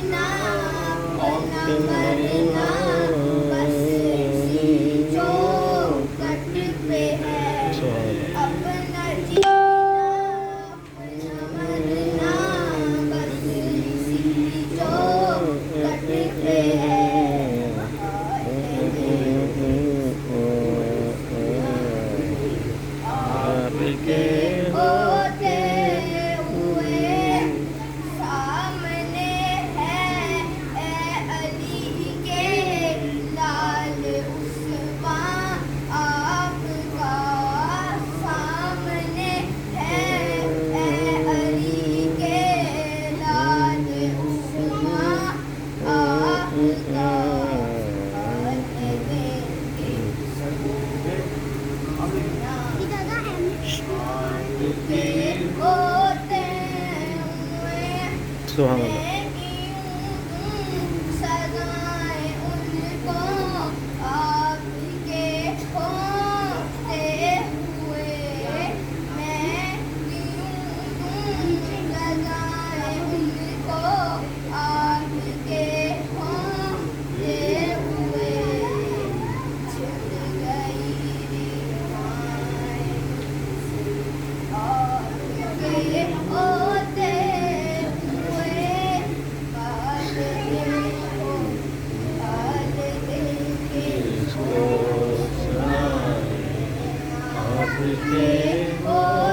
मरना अपना मरना बस इसी चौखट पे है अपना जीना अपना मरना बस इसी चौखट पे है आपके होते हुए सामने है ए अली के लाल उस्मान आपका सामने है ए अली के लाल उस्मान आपका होते हुए सुभान अल्लाह। सदाएं उनको आपके होते हुए मैं सदाएं उनको आपके होते हुए छुट गई आपके होते हुए काल देखो काल देखे आपके होते